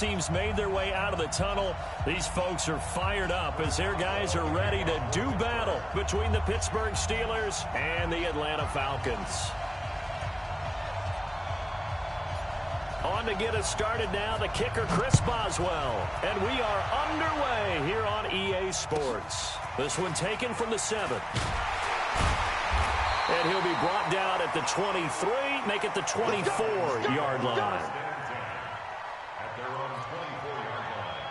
teams made their way out of the tunnel. These folks are fired up as their guys are ready to do battle between the Pittsburgh Steelers and the Atlanta Falcons. On to get us started now, the kicker, Chris Boswell. And we are underway here on EA Sports. This one taken from the 7. And he'll be brought down at the 23, make it the 24-yard line. At their own 24-yard line.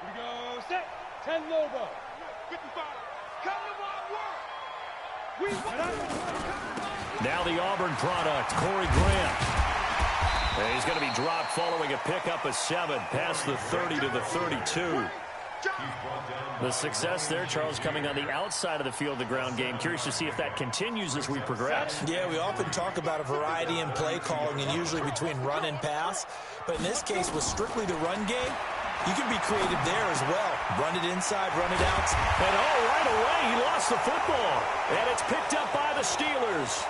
We go set. 10 Lobo. 55. Now the Auburn product, Corey Grant. And he's going to be dropped following a pickup of 7 past the 30 to the 32. The success there, Charles, coming on the outside of the field, the ground game. Curious to see if that continues as we progress. Yeah, we often talk about a variety in play calling and usually between run and pass. But in this case, with strictly the run game, you can be creative there as well. Run it inside, run it out. And right away, he lost the football. And it's picked up by the Steelers.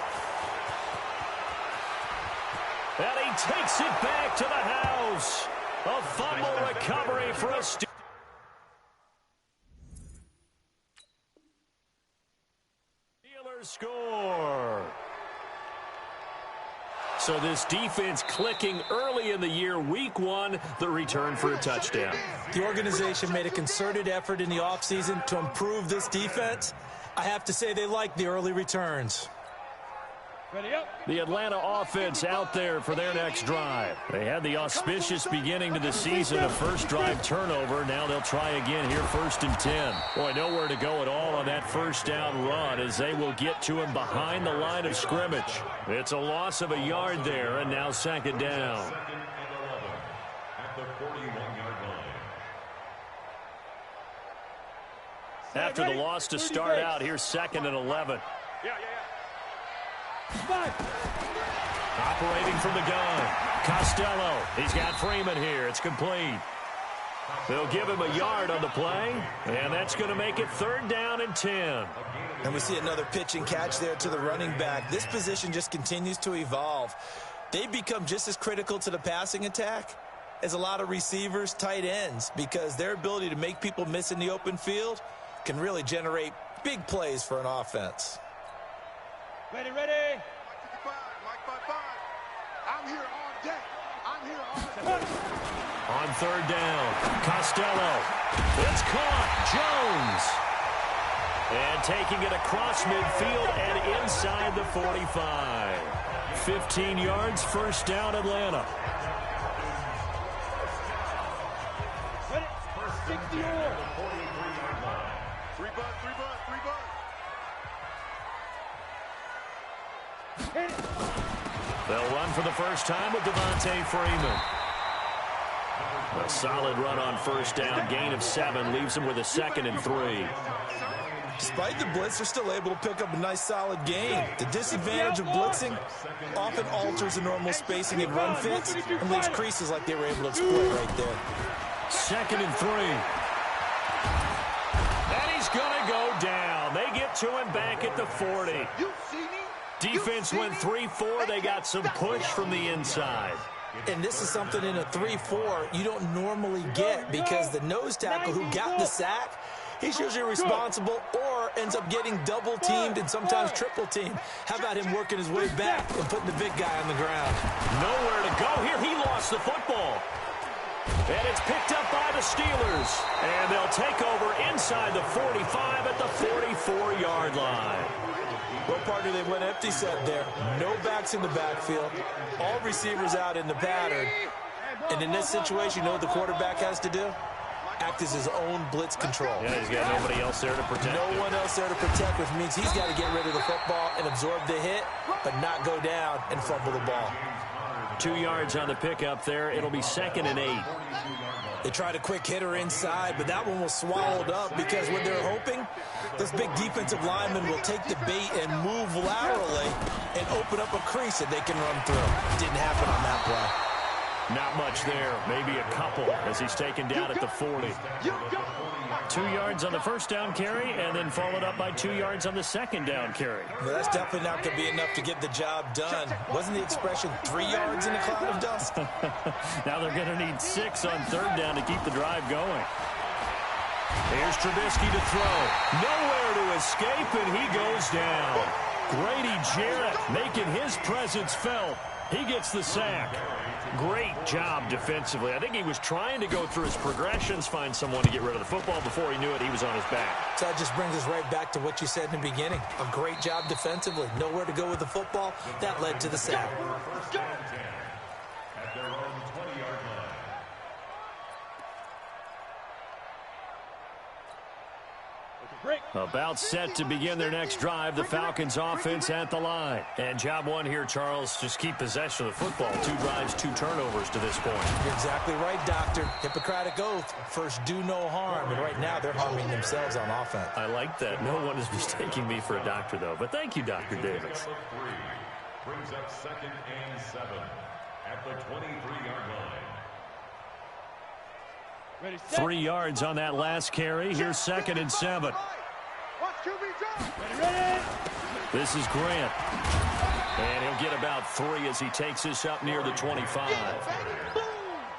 And he takes it back to the house. A fumble recovery for a Steelers score. So this defense clicking early in the year, week 1, the return for a touchdown. The organization made a concerted effort in the offseason to improve this defense. I have to say they like the early returns. The Atlanta offense out there for their next drive. They had the auspicious beginning to the season, a first drive turnover. Now they'll try again here, 1st and 10. Boy, nowhere to go at all on that first down run as they will get to him behind the line of scrimmage. It's a loss of a yard there, and now 2nd down. At the 41-yard line. After the loss to start out, here's 2nd and 11. Operating from the gun, Costello. He's got Freeman here. It's complete. They'll give him a yard on the play, and that's going to make it 3rd down and 10. And we see another pitch and catch there to the running back. This position just continues to evolve. They become just as critical to the passing attack as a lot of receivers, tight ends, because their ability to make people miss in the open field can really generate big plays for an offense. Ready. Mike 55. I'm here all day. On 3rd down, Costello. It's caught. Jones. And taking it across midfield and inside the 45. 15 yards, 1st down, Atlanta. Ready. 60-yard. 43-yard line. 3 bucks. They'll run for the first time with Devontae Freeman. A solid run on 1st down. Gain of 7 leaves them with a 2nd and 3. Despite the blitz, they're still able to pick up a nice, solid gain. The disadvantage of blitzing often alters the normal spacing and run fits and leaves creases like they were able to exploit right there. 2nd and 3. And he's going to go down. They get to him back at the 40. Defense went 3-4. They got some push from the inside. And this is something in a 3-4 you don't normally get because the nose tackle who got the sack, he's usually responsible or ends up getting double-teamed and sometimes triple-teamed. How about him working his way back and putting the big guy on the ground? Nowhere to go here. He lost the football. And it's picked up by the Steelers. And they'll take over inside the 45 at the 44-yard line. Well, partner, they went empty set there. No backs in the backfield. All receivers out in the pattern. And in this situation, you know what the quarterback has to do? Act as his own blitz control. Yeah, he's got nobody else there to protect. No one else there to protect, which means he's got to get rid of the football and absorb the hit, but not go down and fumble the ball. 2 yards on the pickup there. It'll be 2nd and 8. They tried a quick hitter inside, but that one was swallowed up because what they're hoping, this big defensive lineman will take the bait and move laterally and open up a crease that they can run through. Didn't happen on that play. Not much there, maybe a couple as he's taken down at the 40. 2 yards on the first down carry and then followed up by 2 yards on the second down carry. Well, that's definitely not going to be enough to get the job done. Wasn't the expression 3 yards in a cloud of dust? Now they're going to need 6 on third down to keep the drive going. Here's Trubisky to throw. Nowhere to escape, and he goes down. Grady Jarrett making his presence felt. He gets the sack. Great job defensively. I think he was trying to go through his progressions, find someone to get rid of the football. Before he knew it, he was on his back. So that just brings us right back to what you said in the beginning. A great job defensively. Nowhere to go with the football. That led to the sack. At their own 20-yard line. About set to begin their next drive, the Falcons offense at the line. And job one here, Charles, just keep possession of the football. 2 drives, 2 turnovers to this point. You're exactly right, Doctor. Hippocratic oath. First, do no harm. And right now, they're harming themselves on offense. I like that. No one is mistaking me for a doctor, though. But thank you, Dr. Davis. Brings up 2nd and 7 at the 23-yard line. 3 yards on that last carry. Here's 2nd and 7. This is Grant. And he'll get about 3 as he takes this up near the 25.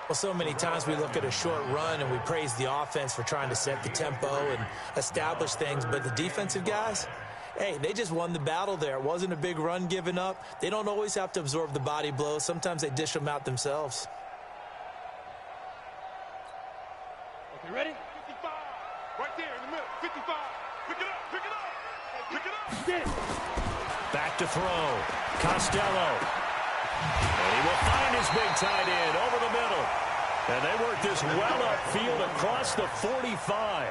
Well, so many times we look at a short run and we praise the offense for trying to set the tempo and establish things. But the defensive guys, hey, they just won the battle there. It wasn't a big run given up. They don't always have to absorb the body blows. Sometimes they dish them out themselves. You ready? 55. Right there in the middle. 55. Pick it up. Pick it up. Pick it up. Get it. Back to throw. Costello. And he will find his big tight end over the middle. And they work this well upfield across the 45.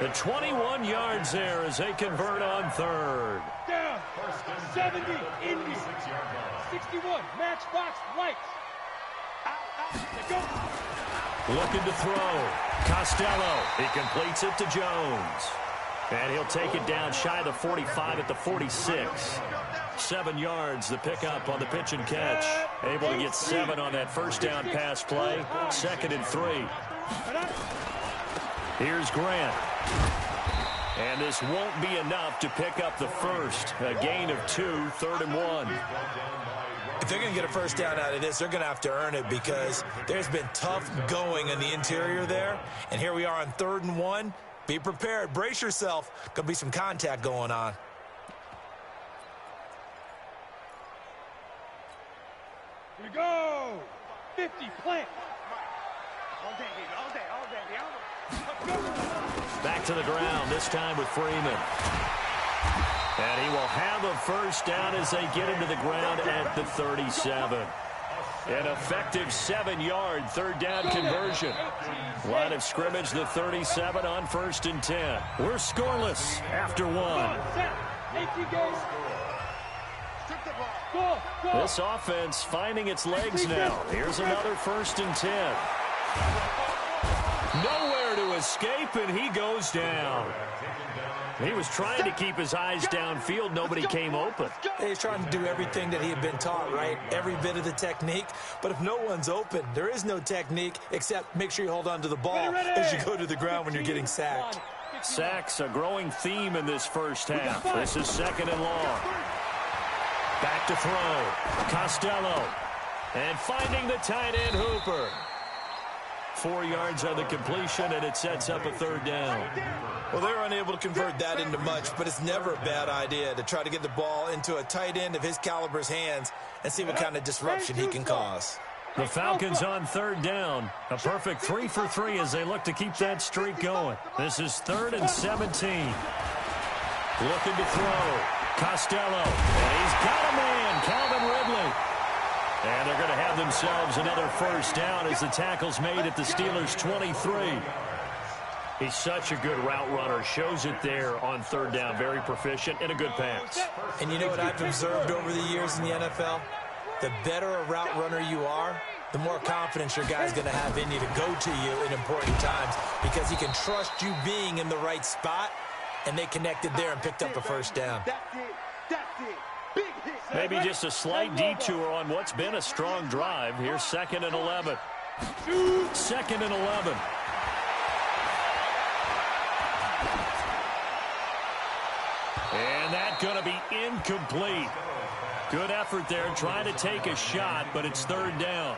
The 21 yards there as they convert on third. Down. 70. Indy. 61. Matchbox lights. Out. Go. Looking to throw. Costello. He completes it to Jones. And he'll take it down shy of the 45 at the 46. 7 yards, the pickup on the pitch and catch. Able to get 7 on that first down pass play. 2nd and 3. Here's Grant. And this won't be enough to pick up the first. A gain of 2, 3rd and 1. If they're going to get a first down out of this, they're going to have to earn it because there's been tough going in the interior there. And here we are on 3rd and 1. Be prepared. Brace yourself. Could be some contact going on. Here we go. 50, plant. All day, all day, all day, all day. Back to the ground, this time with Freeman. And he will have a first down as they get into the ground at the 37. An effective 7-yard third down conversion. Line of scrimmage, the 37 on 1st and 10. We're scoreless after 1. This offense finding its legs now. Here's another 1st and 10. Nowhere to escape, and he goes down. He was trying to keep his eyes downfield. Nobody came open. He's trying to do everything that he had been taught, right? Every bit of the technique. But if no one's open, there is no technique except make sure you hold on to the ball as you go to the ground when you're getting sacked. Sacks, a growing theme in this first half. This is 2nd and long. Back to throw. Costello. And finding the tight end, Hooper. 4 yards on the completion, and it sets up a 3rd down. Well, they're unable to convert that into much, but it's never a bad idea to try to get the ball into a tight end of his caliber's hands and see what kind of disruption he can cause. The Falcons on 3rd down. A perfect 3 for 3 as they look to keep that streak going. This is 3rd and 17. Looking to throw. Costello. And he's got a man, Calvin Ridley. And they're going to have themselves another first down as the tackle's made at the Steelers' 23. He's such a good route runner. Shows it there on 3rd down. Very proficient and a good pass. And you know what I've observed over the years in the NFL? The better a route runner you are, the more confidence your guy's going to have in you to go to you in important times because he can trust you being in the right spot, and they connected there and picked up a first down. That's it. Big hit. Maybe just a slight detour on what's been a strong drive. Here's 2nd and 11. 2nd and 11. And that's going to be incomplete. Good effort there trying to take a shot, but it's 3rd down.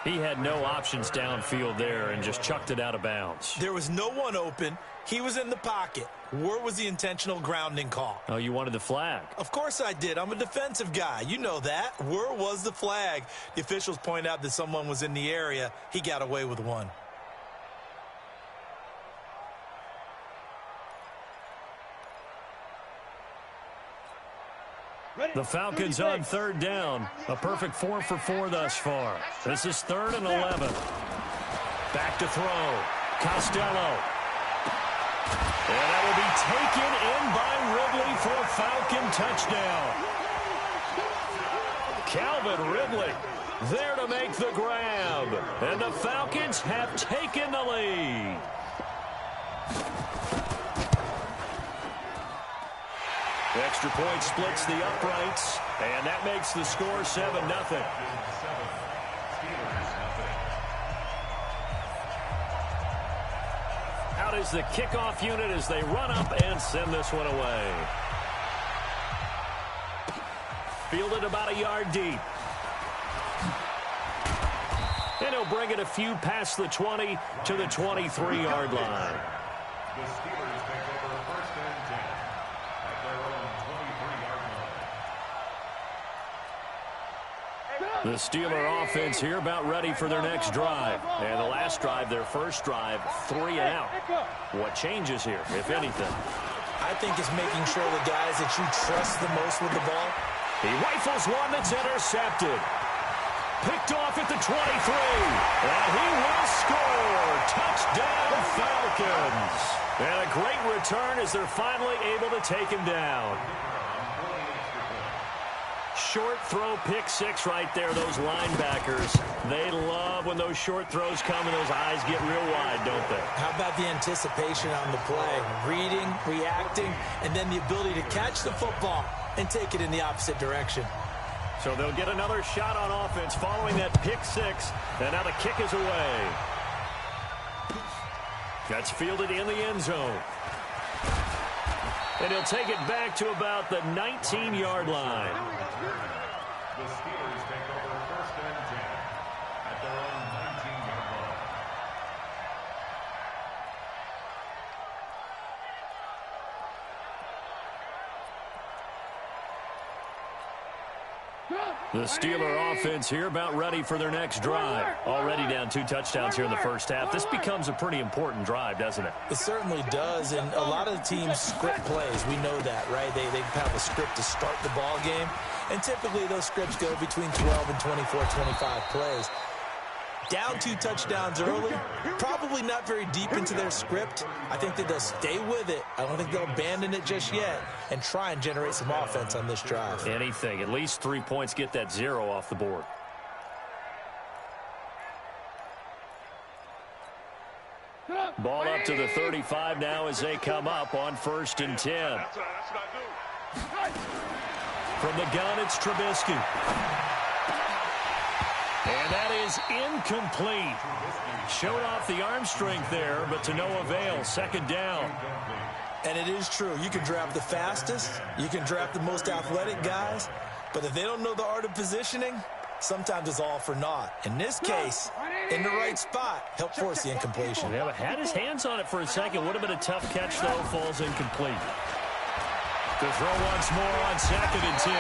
He had no options downfield there and just chucked it out of bounds. There was no one open. He was in the pocket. Where was the intentional grounding call? Oh, you wanted the flag. Of course I did. I'm a defensive guy. You know that. Where was the flag? The officials point out that someone was in the area. He got away with one. The Falcons on 3rd down. A perfect 4 for 4 thus far. This is 3rd and 11. Back to throw. Costello. And that will be taken in by Ridley for a Falcon touchdown. Calvin Ridley there to make the grab. And the Falcons have taken the lead. The extra point splits the uprights, and that makes the score 7-0. Out is the kickoff unit as they run up and send this one away. Fielded about a yard deep. And he'll bring it a few past the 20 to the 23-yard line. The Steelers take over 1st and 10 at their own 23-yard line. The Steeler offense here about ready for their next drive. And the last drive, their first drive, 3 and out. What changes here, if anything? I think it's making sure the guys that you trust the most with the ball. He rifles one that's intercepted. Picked off at the 23. And he will score. Touchdown, Falcons. And a great return as they're finally able to take him down. Short throw, pick 6 right there. Those linebackers, they love when those short throws come and those eyes get real wide, don't they? How about the anticipation on the play? Reading, reacting, and then the ability to catch the football and take it in the opposite direction. So they'll get another shot on offense following that pick 6. And now the kick is away. That's fielded in the end zone. And he'll take it back to about the 19-yard line. The Steelers take over 1st and 10 at their own 19-yard line. The Steeler offense here about ready for their next drive. Already down 2 touchdowns here in the first half. This becomes a pretty important drive, doesn't it? It certainly does, and a lot of the teams script plays. We know that, right? They have a script to start the ball game, and typically those scripts go between 12 and 24, 25 plays. Down 2 touchdowns early, probably not very deep into their script. I think that they'll stay with it. I don't think they'll abandon it just yet and try and generate some offense on this drive. Anything. At least 3 points, get that 0 off the board. Ball up to the 35 now as they come up on 1st and 10. That's what I do. From the gun, it's Trubisky. And that is incomplete. Showed off the arm strength there, but to no avail. 2nd down. And it is true. You can draft the fastest. You can draft the most athletic guys. But if they don't know the art of positioning, sometimes it's all for naught. In this case, in the right spot, help force the incompletion. Yeah, but had his hands on it for a second. Would have been a tough catch, though. Falls incomplete. To throw once more on 2nd and 10.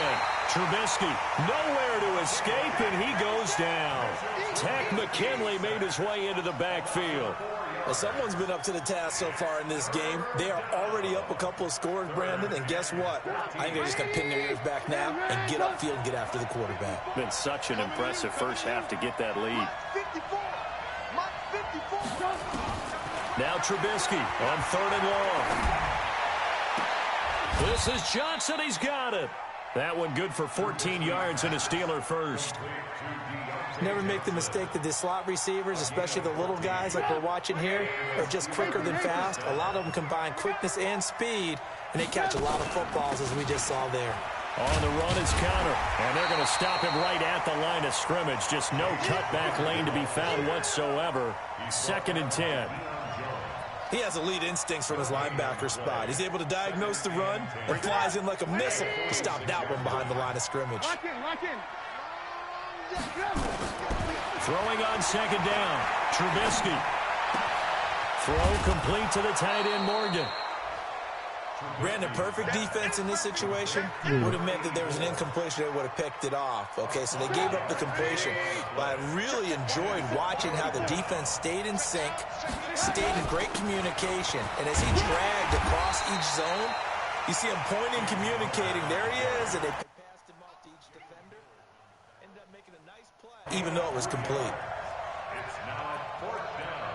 Trubisky nowhere to escape, and he goes down. Takk McKinley made his way into the backfield. Well, someone's been up to the task so far in this game. They are already up a couple of scores, Brandon, and guess what? I think they're just going to pin their ears back now and get upfield and get after the quarterback. Been such an impressive first half to get that lead. Now Trubisky on 3rd and long. This is Johnson. He's got it. That one good for 14 yards and a Steeler first. Never make the mistake that the slot receivers, especially the little guys like we're watching here, are just quicker than fast. A lot of them combine quickness and speed, and they catch a lot of footballs as we just saw there. On the run is counter, and they're going to stop him right at the line of scrimmage. Just no cutback lane to be found whatsoever. 2nd and 10. He has elite instincts from his linebacker spot. He's able to diagnose the run and flies in like a missile to stop that one behind the line of scrimmage. Lock in. Throwing on 2nd down. Trubisky. Throw complete to the tight end, Morgan. Brandon, perfect defense in this situation would have meant that there was an incompletion. They would have picked it off. Okay, so they gave up the completion. But I really enjoyed watching how the defense stayed in sync, stayed in great communication. And as he dragged across each zone, you see him pointing, communicating. There he is, and they passed him off to each defender. Ended up making a nice play, even though it was complete. It's now 4th down.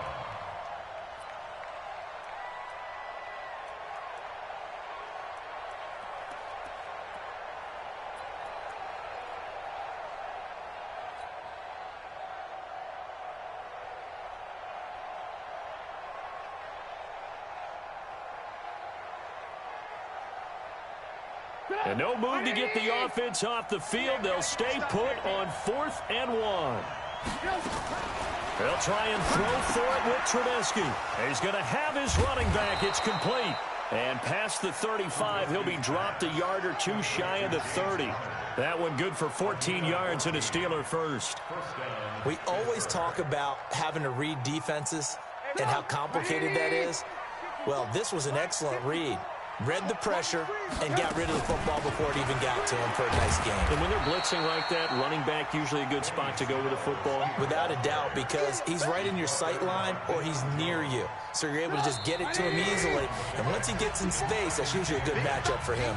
And no move to get the offense off the field. They'll stay put on 4th and 1. They'll try and throw for it with Trubisky. He's going to have his running back. It's complete. And past the 35, he'll be dropped a yard or two shy of the 30. That one good for 14 yards and a Steeler first. We always talk about having to read defenses and how complicated that is. Well, this was an excellent read. Read the pressure and got rid of the football before it even got to him for a nice game. And when they're blitzing like that, running back usually a good spot to go with the football? Without a doubt, because he's right in your sight line or he's near you. So you're able to just get it to him easily. And once he gets in space, that's usually a good matchup for him.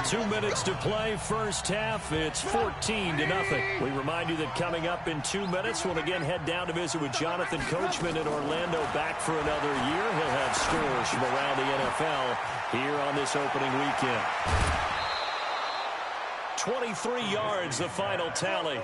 2 minutes to play, first half. It's 14-0. We remind you that coming up in 2 minutes, we'll again head down to visit with Jonathan Coachman in Orlando, back for another year. He'll have scores from around the NFL here on this opening weekend. 23 yards, the final tally.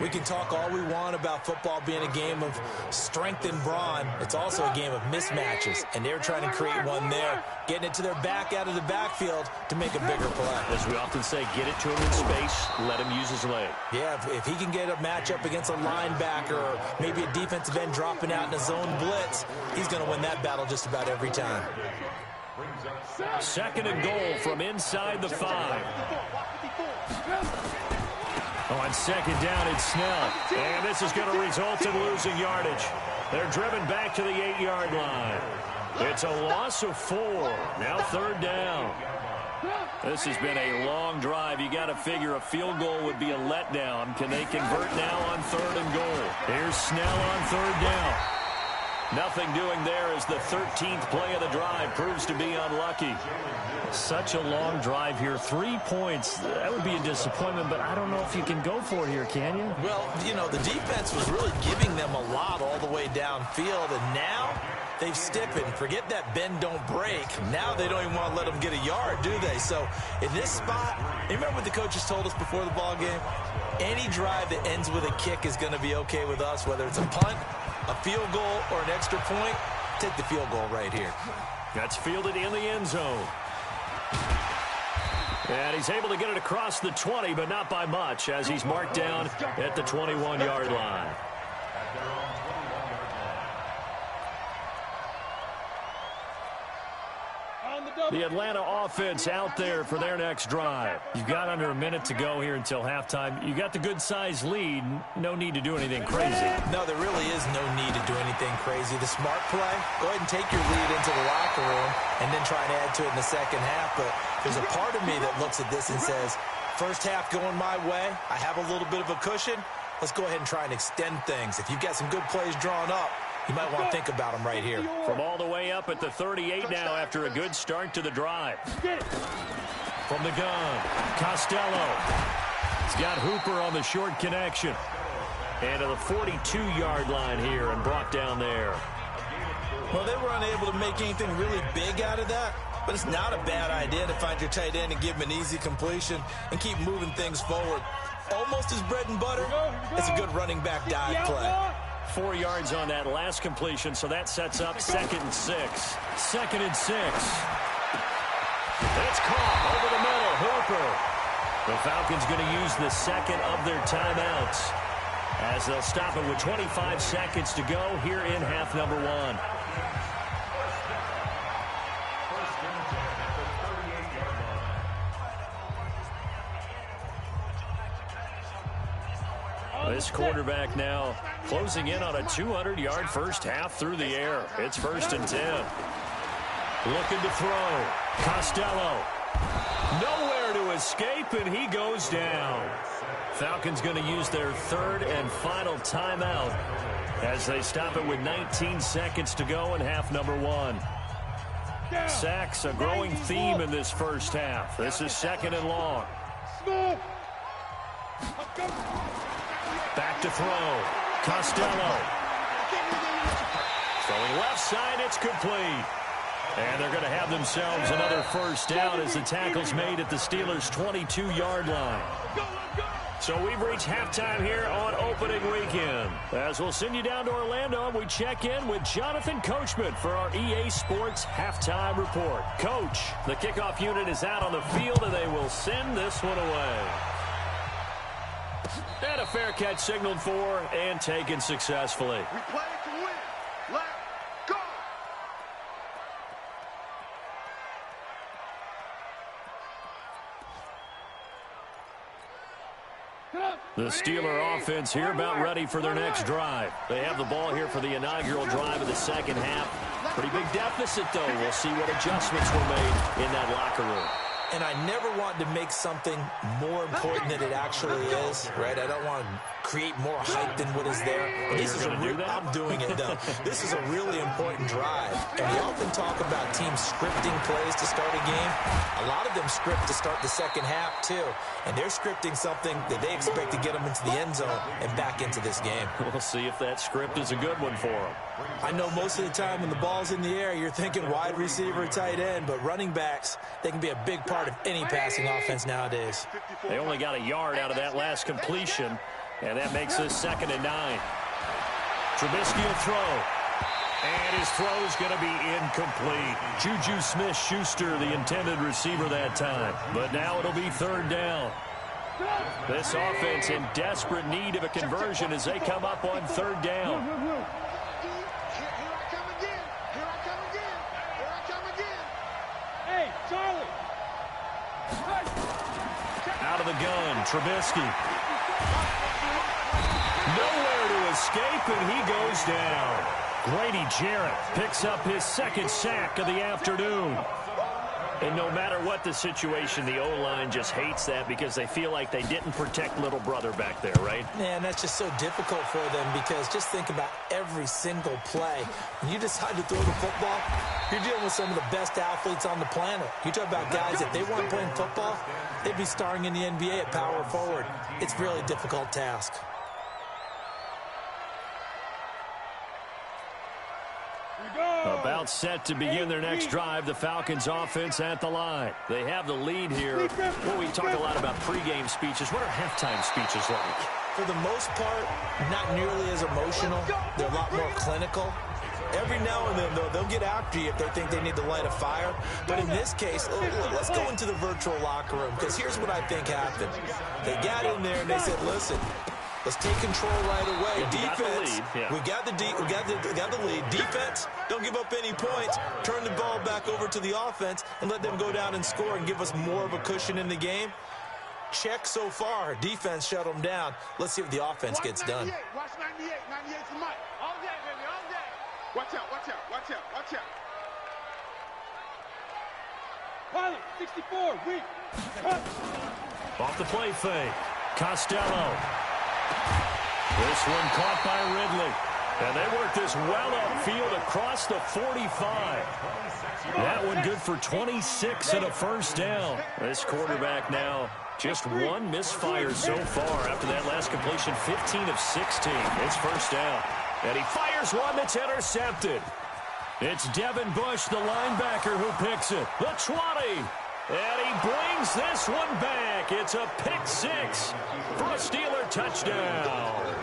We can talk all we want about football being a game of strength and brawn. It's also a game of mismatches, and they're trying to create one there, getting it to their back out of the backfield to make a bigger play. As we often say, get it to him in space, let him use his leg. Yeah, if he can get a matchup against a linebacker or maybe a defensive end dropping out in a zone blitz, he's going to win that battle just about every time. 2nd and goal from inside the 5. On 2nd down, it's Snell. And this is going to result in losing yardage. They're driven back to the 8-yard line. It's a loss of 4. Now 3rd down. This has been a long drive. You got to figure a field goal would be a letdown. Can they convert now on 3rd and goal? Here's Snell on 3rd down. Nothing doing there as the 13th play of the drive proves to be unlucky. Such a long drive here. 3 points. That would be a disappointment, but I don't know if you can go for it here, can you? Well, you know, the defense was really giving them a lot all the way downfield, and now they've stiffened. Forget that bend, don't break. Now they don't even want to let them get a yard, do they? So in this spot, you remember what the coaches told us before the ball game? Any drive that ends with a kick is going to be okay with us, whether it's a punt, a field goal, or an extra point. Take the field goal right here. That's fielded in the end zone. And he's able to get it across the 20, but not by much, as he's marked down at the 21-yard line. The Atlanta offense out there for their next drive. You've got under a minute to go here until halftime. You got the good-sized lead. No need to do anything crazy. No, there really is no need to do anything crazy. The smart play, go ahead and take your lead into the locker room and then try and add to it in the second half. But there's a part of me that looks at this and says, first half going my way, I have a little bit of a cushion. Let's go ahead and try and extend things. If you've got some good plays drawn up, you might want to think about them right here. From all the way up at the 38 now after a good start to the drive. From the gun, Costello. He's got Hooper on the short connection. And to the 42-yard line here and brought down there. Well, they were unable to make anything really big out of that, but it's not a bad idea to find your tight end and give him an easy completion and keep moving things forward. Almost his bread and butter. It's a good running back dive play. 4 yards on that last completion, so that sets up 2nd and 6. 2nd and 6. It's caught over the middle. Hooper The Falcons going to use the second of their timeouts as they'll stop it with 25 seconds to go here in half number 1. This quarterback now closing in on a 200-yard first half through the air. It's 1st and 10. Looking to throw. Costello. Nowhere to escape, and he goes down. Falcons going to use their third and final timeout as they stop it with 19 seconds to go in half number 1. Sacks, a growing theme in this first half. This is 2nd and long. Back to throw. Costello. Throwing left side, it's complete. And they're going to have themselves another first down as the tackle's made at the Steelers' 22-yard line. So we've reached halftime here on opening weekend. As we'll send you down to Orlando, we check in with Jonathan Coachman for our EA Sports Halftime Report. Coach, the kickoff unit is out on the field, and they will send this one away. And a fair catch signaled for and taken successfully. We play to win. Let's go. The Steeler offense here about ready for their next drive. They have the ball here for the inaugural drive of the second half. Pretty big deficit, though. We'll see what adjustments were made in that locker room. And I never want to make something more important than it actually is, right? I don't want to create more hype than what is there. This is I'm doing it, though. This is a really important drive. And we often talk about teams scripting plays to start a game. A lot of them script to start the second half, too. And they're scripting something that they expect to get them into the end zone and back into this game. We'll see if that script is a good one for them. I know most of the time when the ball's in the air, you're thinking wide receiver, tight end, but running backs, they can be a big part of any passing offense nowadays. They only got a yard out of that last completion, and that makes this 2nd and 9. Trubisky will throw, and his throw's going to be incomplete. Juju Smith-Schuster, the intended receiver that time, but now it'll be 3rd down. This offense in desperate need of a conversion as they come up on 3rd down. Out of the gun, Trubisky. Nowhere to escape, and he goes down. Grady Jarrett picks up his 2nd sack of the afternoon. And no matter what the situation, the O-line just hates that because they feel like they didn't protect little brother back there, right? Man, that's just so difficult for them because just think about every single play. When you decide to throw the football, you're dealing with some of the best athletes on the planet. You talk about guys, if they weren't playing football, they'd be starring in the NBA at power forward. It's a really difficult task. About set to begin their next drive, the Falcons offense at the line. They have the lead here. Well, we talk a lot about pregame speeches. What are halftime speeches like? For the most part, not nearly as emotional. They're a lot more clinical. Every now and then, though, they'll get after you if they think they need to light a fire. But in this case, let's go into the virtual locker room because here's what I think happened. They got in there and they said, listen, let's take control right away. Defense, we got the lead. Defense, don't give up any points. Turn the ball back over to the offense and let them go down and score and give us more of a cushion in the game. Check so far. Defense shut them down. Let's see if the offense gets done. Watch 98. 98's the mic. All day, baby, all day. Watch out, watch out, watch out, watch out. Pilot, 64, weak. Off the play fake. Costello. This one caught by Ridley. And they work this well upfield across the 45. That one good for 26 and a first down. This quarterback now just one misfire so far after that last completion, 15 of 16. It's first down. And he fires one that's intercepted. It's Devin Bush, the linebacker, who picks it. The 20. And he brings this one back. It's a pick six for a Steeler touchdown.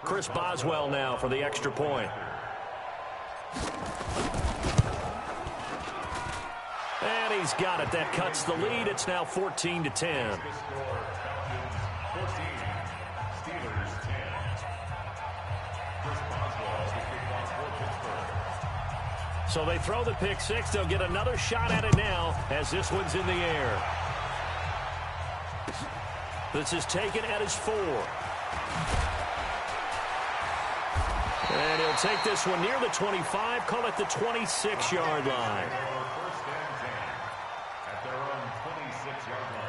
Chris Boswell now for the extra point. And he's got it. That cuts the lead. It's now 14-10. So they throw the pick six. They'll get another shot at it now as this one's in the air. This is taken at his 4. And he'll take this one near the 25, call it the 26-yard line. First and 10 at their own 26-yard line.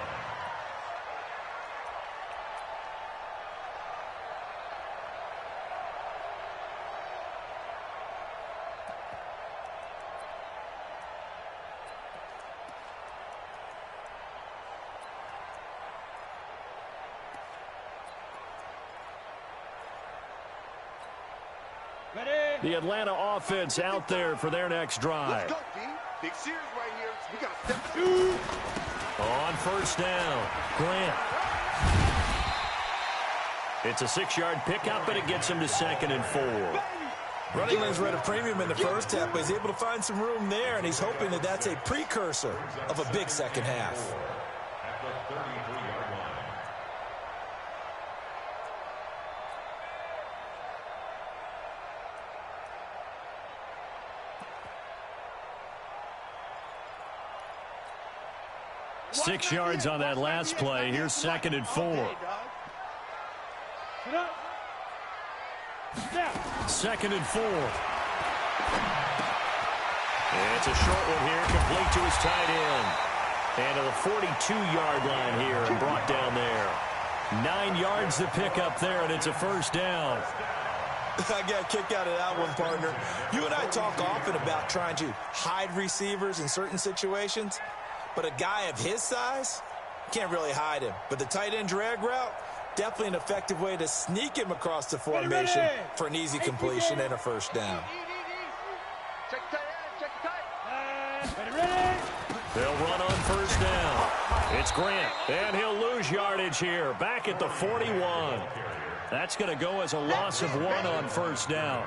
The Atlanta offense out there for their next drive. Let's go, D. Big series right here. We got to step two. On first down, Grant. It's a 6-yard pickup, and it gets him to 2nd and 4. Running lanes were at a premium in the first half, but he's able to find some room there, and he's hoping that that's a precursor of a big second half. At the 33-yard line. Six yards on that last play. Here's 2nd and 4. 2nd and 4. It's a short one here, complete to his tight end. And to the 42-yard line here and brought down there. 9 yards to pick up there, and it's a first down. I got a kick out of that one, partner. You and I talk often about trying to hide receivers in certain situations. But a guy of his size, can't really hide him. But the tight end drag route, definitely an effective way to sneak him across the formation for an easy completion and a first down. Check the tight end. They'll run on first down. It's Grant, and he'll lose yardage here. Back at the 41. That's going to go as a loss of 1 on first down.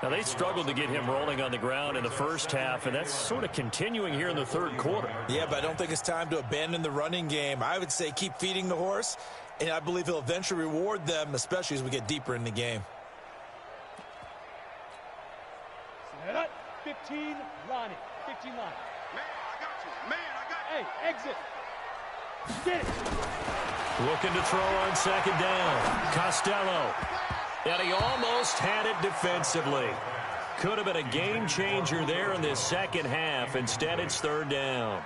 Now, they struggled to get him rolling on the ground in the first half, and that's sort of continuing here in the third quarter. Yeah, but I don't think it's time to abandon the running game. I would say keep feeding the horse, and I believe he'll eventually reward them, especially as we get deeper in the game. 15, Lonnie. 15 line. Man, I got you. Man, I got you. Hey, exit. Get it. Looking to throw on 2nd down. Costello. And he almost had it defensively. Could have been a game changer there in this second half. Instead, it's 3rd down.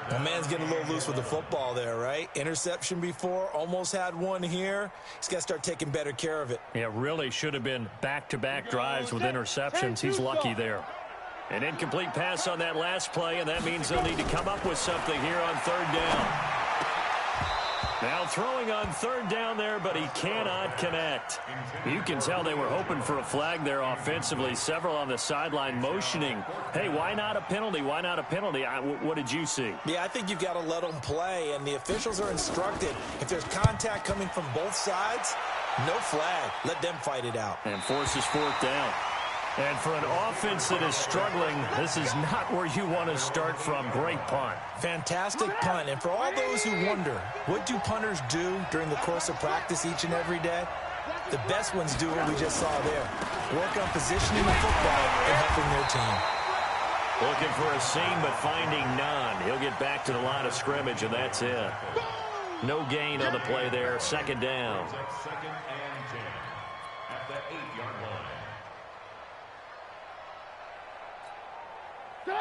The man's getting a little loose with the football there, right? Interception before, almost had one here. He's got to start taking better care of it. Yeah, really should have been back-to-back drives with interceptions. He's lucky there. An incomplete pass on that last play, and that means they'll need to come up with something here on 3rd down. Now throwing on 3rd down there, but he cannot connect. You can tell they were hoping for a flag there offensively. Several on the sideline motioning, hey, why not a penalty? Why not a penalty? What did you see? Yeah, I think you've got to let them play, and the officials are instructed. If there's contact coming from both sides, no flag. Let them fight it out. And forces 4th down. And for an offense that is struggling, this is not where you want to start from. Great punt. Fantastic punt. And for all those who wonder, what do punters do during the course of practice each and every day? The best ones do what we just saw there. Work on positioning the football and helping their team. Looking for a seam, but finding none. He'll get back to the line of scrimmage, and that's it. No gain on the play there. 2nd down. 2nd and 10 at the 8-yard line.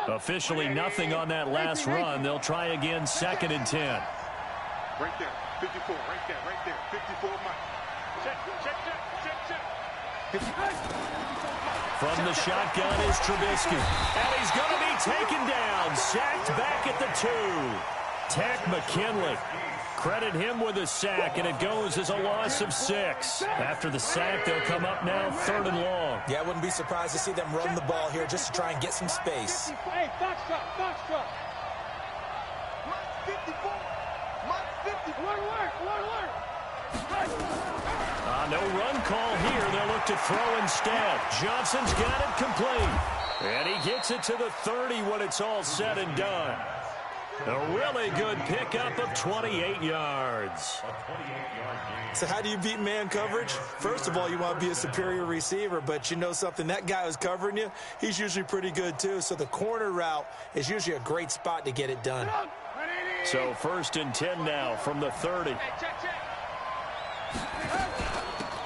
Officially nothing on that last run. They'll try again 2nd and 10. Right there. 54. Right there. Right there. 54, Mike. Check. From the shotgun is Trubisky. And he's going to be taken down. Sacked back at the 2. Takk McKinley. Credit him with a sack, and it goes as a loss of 6. After the sack, they'll come up now 3rd and long. Yeah, I wouldn't be surprised to see them run the ball here just to try and get some space. Hey, box truck. Mike 54. Mike 54. Alert. No run call here. They'll look to throw instead. Johnson's got it complete. And he gets it to the 30 when it's all said and done. A really good pickup of 28 yards. So how do you beat man coverage? First of all, you want to be a superior receiver, but you know something, that guy who's covering you, he's usually pretty good too. So the corner route is usually a great spot to get it done. So 1st and 10 now from the 30.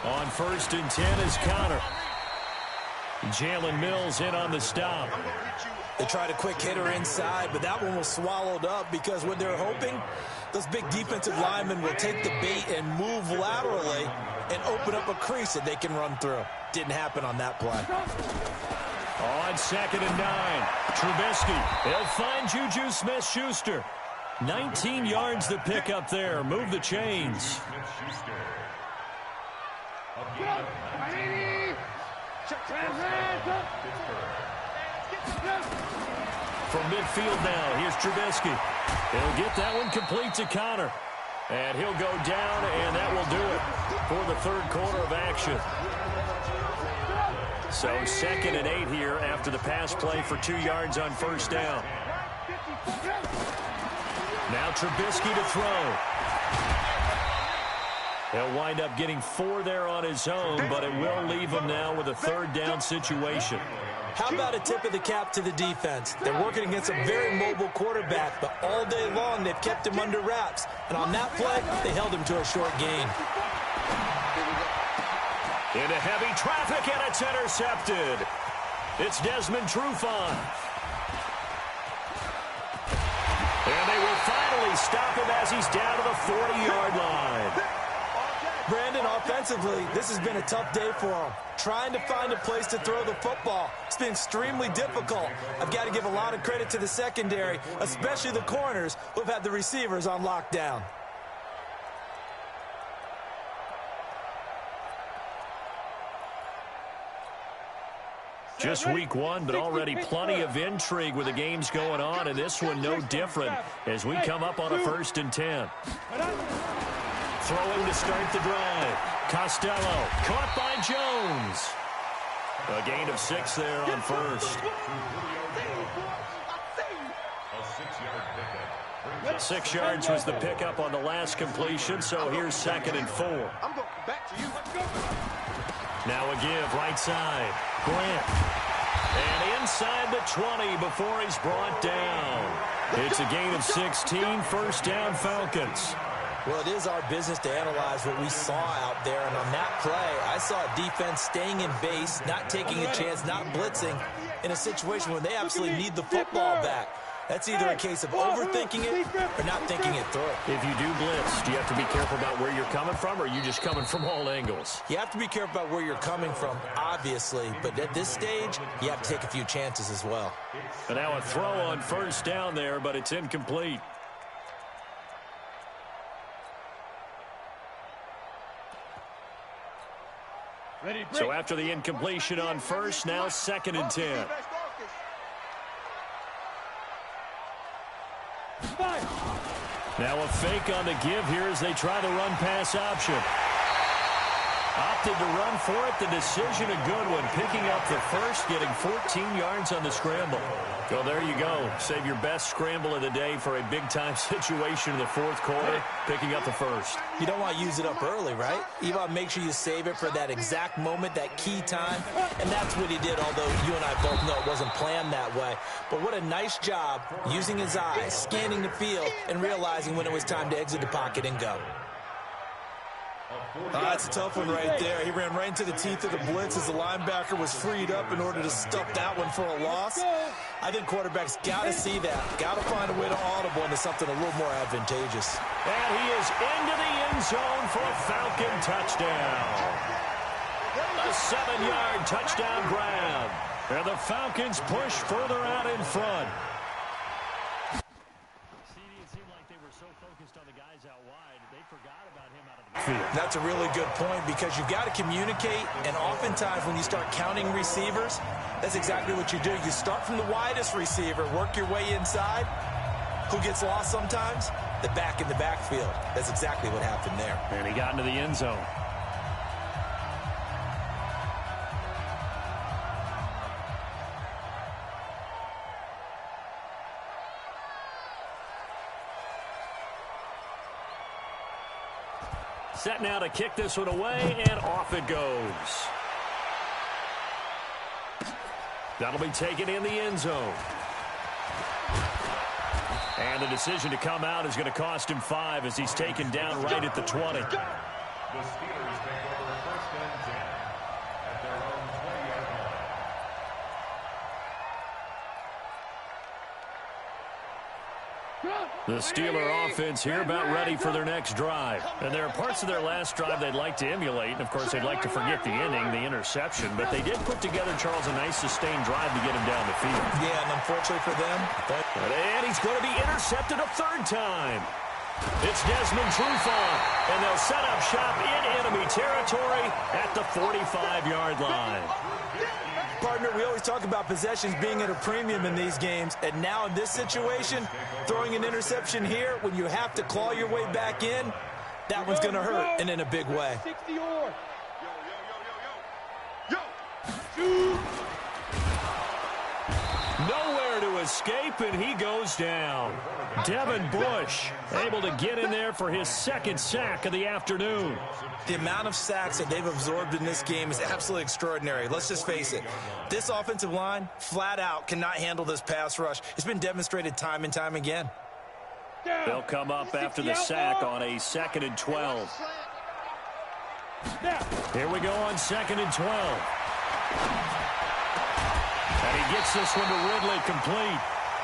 On 1st and 10 is Connor. Jalen Mills in on the stop. They tried a quick hitter inside, but that one was swallowed up because what they're hoping, those big defensive linemen will take the bait and move laterally and open up a crease that they can run through. Didn't happen on that play. On 2nd and 9, Trubisky. He'll find Juju Smith-Schuster. 19 yards to pick up there. Move the chains. From midfield now, here's Trubisky. He'll get that one complete to Connor. And he'll go down, and that will do it for the 3rd quarter of action. So 2nd and 8 here after the pass play for 2 yards on 1st down. Now Trubisky to throw. He'll wind up getting 4 there on his own, but it will leave him now with a 3rd down situation. How about a tip of the cap to the defense? They're working against a very mobile quarterback, but all day long they've kept him under wraps. And on that play, they held him to a short gain. Into heavy traffic, and it's intercepted. It's Desmond Trufant. And they will finally stop him as he's down to the 40-yard line. Brandon, offensively, this has been a tough day for him. Trying to find a place to throw the football. It's been extremely difficult. I've got to give a lot of credit to the secondary, especially the corners who've had the receivers on lockdown. Just week 1, but already plenty of intrigue with the games going on, and this one no different as we come up on a 1st and 10. Throwing to start the drive. Costello caught by Jones. A gain of 6 there on 1st. 6 yards was the pickup on the last completion, so here's 2nd and 4. Now a give right side. Grant. And inside the 20 before he's brought down. It's a gain of 16, 1st down Falcons. Well, it is our business to analyze what we saw out there, and on that play, I saw a defense staying in base, not taking a chance, not blitzing, in a situation where they absolutely need the football back. That's either a case of overthinking it or not thinking it through. If you do blitz, do you have to be careful about where you're coming from, or are you just coming from all angles? You have to be careful about where you're coming from, obviously, but at this stage, you have to take a few chances as well. And now a throw on 1st down there, but it's incomplete. So after the incompletion on 1st, now 2nd and 10. Now a fake on the give here as they try the run pass option. Opted to run for it. The decision a good one. Picking up the 1st, getting 14 yards on the scramble. Well, there you go. Save your best scramble of the day for a big-time situation in the 4th quarter. Picking up the 1st. You don't want to use it up early, right? You want to make sure you save it for that exact moment, that key time. And that's what he did, although you and I both know it wasn't planned that way. But what a nice job using his eyes, scanning the field, and realizing when it was time to exit the pocket and go. That's a tough one right there. He ran right into the teeth of the blitz as the linebacker was freed up in order to stuff that one for a loss. I think quarterbacks got to see that. Got to find a way to audible into something a little more advantageous. And he is into the end zone for a Falcon touchdown. A 7-yard touchdown grab. And the Falcons push further out in front. That's a really good point because you've got to communicate, and oftentimes when you start counting receivers, that's exactly what you do. You start from the widest receiver, work your way inside. Who gets lost sometimes? the back in the backfield. That's exactly what happened there. And he got into the end zone. Set now to kick this one away, and off it goes. That'll be taken in the end zone. And the decision to come out is going to cost him 5 as he's taken down right at the 20. The Steelers take over first and 10 at their own 20-yard line. The Steeler offense here about ready for their next drive. And there are parts of their last drive they'd like to emulate. And, of course, they'd like to forget the ending, the interception. But they did put together, Charles, a nice sustained drive to get him down the field. Yeah, and unfortunately for them. And he's going to be intercepted a third time. It's Desmond Trufant. And they'll set up shop in enemy territory at the 45-yard line. Partner, we always talk about possessions being at a premium in these games, and now in this situation, throwing an interception here when you have to claw your way back in, that one's going to hurt, and in a big way. 60 or. Nowhere to escape, and he goes down. Devin Bush able to get in there for his second sack of the afternoon. The amount of sacks that they've absorbed in this game is absolutely extraordinary. Let's just face it. This offensive line, flat out, cannot handle this pass rush. It's been demonstrated time and time again. They'll come up after the sack on a 2nd and 12. Here we go on 2nd and 12. And he gets this one to Ridley complete.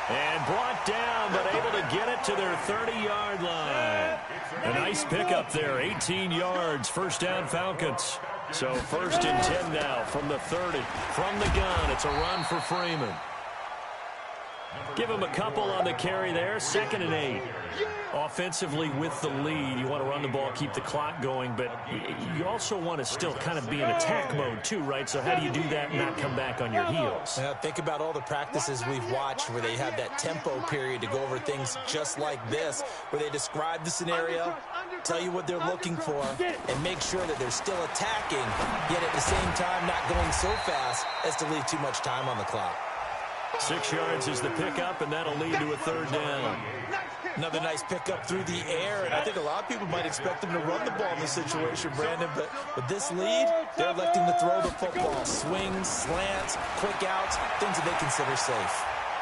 And brought down, but able to get it to their 30-yard line. A nice pickup there, 18 yards, first down Falcons. So 1st and 10 now from the 30. From the gun, it's a run for Freeman. Give him a couple on the carry there, 2nd and 8. Offensively with the lead, you want to run the ball, keep the clock going, but you also want to still kind of be in attack mode too, right? So how do you do that and not come back on your heels? Think about all the practices we've watched where they have that tempo period to go over things just like this, where they describe the scenario, tell you what they're looking for, and make sure that they're still attacking, yet at the same time not going so fast as to leave too much time on the clock. 6 yards is the pickup, and that'll lead to a 3rd down. Another nice pickup through the air, and I think a lot of people might expect them to run the ball in this situation, Brandon, but with this lead, they're electing to throw the football. Swings, slants, quick outs, things that they consider safe.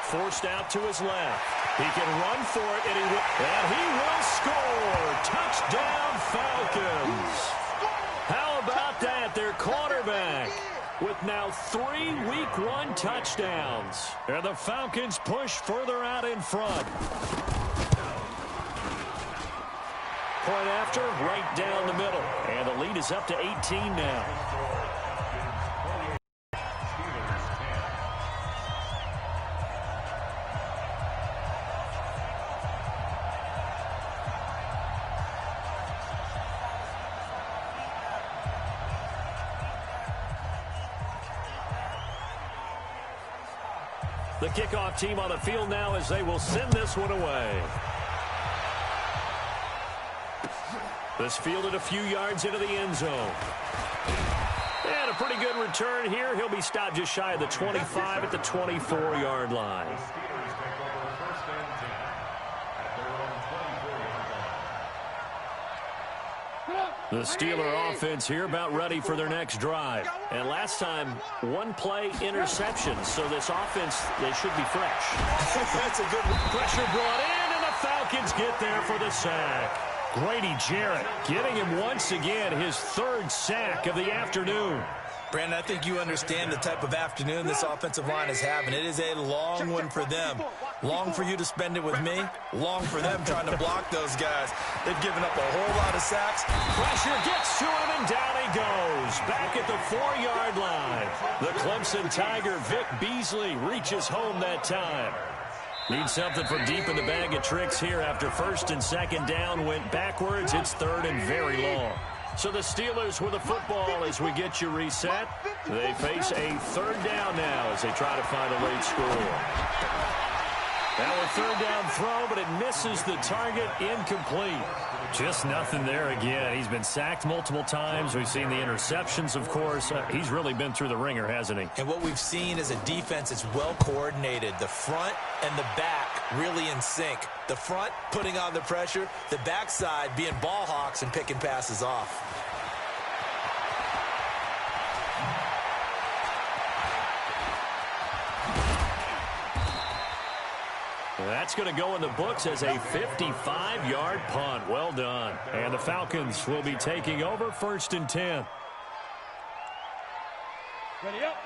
Forced out to his left. He can run for it, and he will score. Touchdown, Falcons. How about that? Their quarterback with now 3 Week 1 touchdowns. And the Falcons push further out in front. Point after, right down the middle. And the lead is up to 18 now. The kickoff team on the field now as they will send this one away. This fielded a few yards into the end zone. And a pretty good return here. He'll be stopped just shy of the 25 at the 24-yard line. The Steelers take over first and 10 at their own 24-yard line. The Steeler offense here about ready for their next drive. And last time, 1 play interception. So this offense, they should be fresh. That's a good pressure brought in, and the Falcons get there for the sack. Grady Jarrett getting him once again his 3rd sack of the afternoon. Brandon, I think you understand the type of afternoon this offensive line is having. It is a long one for them. Long for you to spend it with me. Long for them trying to block those guys. They've given up a whole lot of sacks. Pressure gets to him, and down he goes. Back at the 4-yard line. The Clemson Tiger, Vic Beasley, reaches home that time. Need something from deep in the bag of tricks here after 1st and 2nd down. Went backwards. It's 3rd and very long. So the Steelers with the football as we get you reset. They face a 3rd down now as they try to find a late score. Now a third down throw, but it misses the target, incomplete. Just nothing there again. He's been sacked multiple times. We've seen the interceptions, of course. He's really been through the ringer, hasn't he? And what we've seen is a defense that's well coordinated. The front and the back really in sync. The front putting on the pressure, the backside being ball hawks and picking passes off. That's going to go in the books as a 55-yard punt. Well done. And the Falcons will be taking over 1st and 10.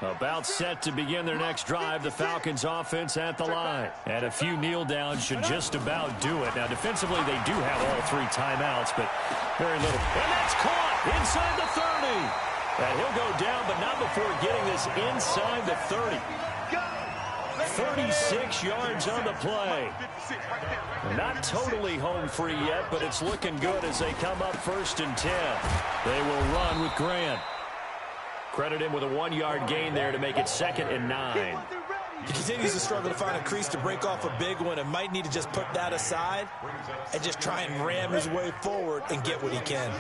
About set to begin their next drive. The Falcons offense at the line. And a few kneel downs should just about do it. Now, defensively, they do have all 3 timeouts, but very little. And that's caught inside the 30. And he'll go down, but not before getting this inside the 30. 36 yards on the play. Not totally home free yet, but it's looking good as they come up 1st and 10. They will run with Grant. Credit him with a 1-yard gain there to make it 2nd and 9. He continues to struggle to find a crease to break off a big one and might need to just put that aside and just try and ram his way forward and get what he can.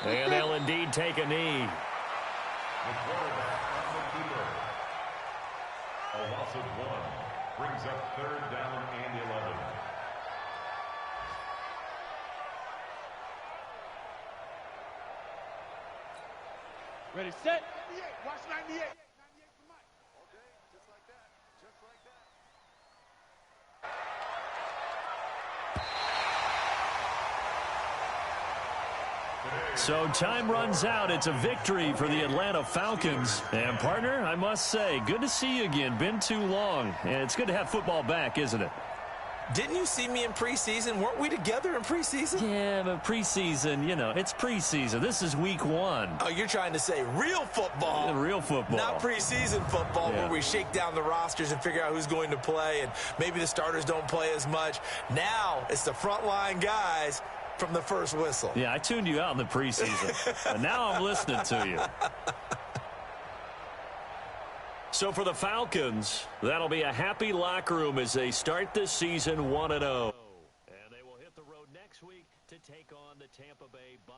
And they'll indeed take a knee. The quarterback on the keeper. A loss of 1 brings up 3rd down and 11. Ready, set. 98. Watch 98. 98 for Mike. Okay, just like that. Just like that. So time runs out. It's a victory for the Atlanta Falcons. And, partner, I must say, good to see you again. Been too long. And it's good to have football back, isn't it? Didn't you see me in preseason? Weren't we together in preseason? Yeah, but preseason, you know, it's preseason. This is week 1. Oh, you're trying to say real football. Yeah, real football. Not preseason football where we shake down the rosters and figure out who's going to play, and maybe the starters don't play as much. Now it's the frontline guys from the first whistle. Yeah, I tuned you out in the preseason. But now I'm listening to you. So for the Falcons, that'll be a happy locker room as they start this season 1-0. And they will hit the road next week to take on the Tampa Bay Buccaneers.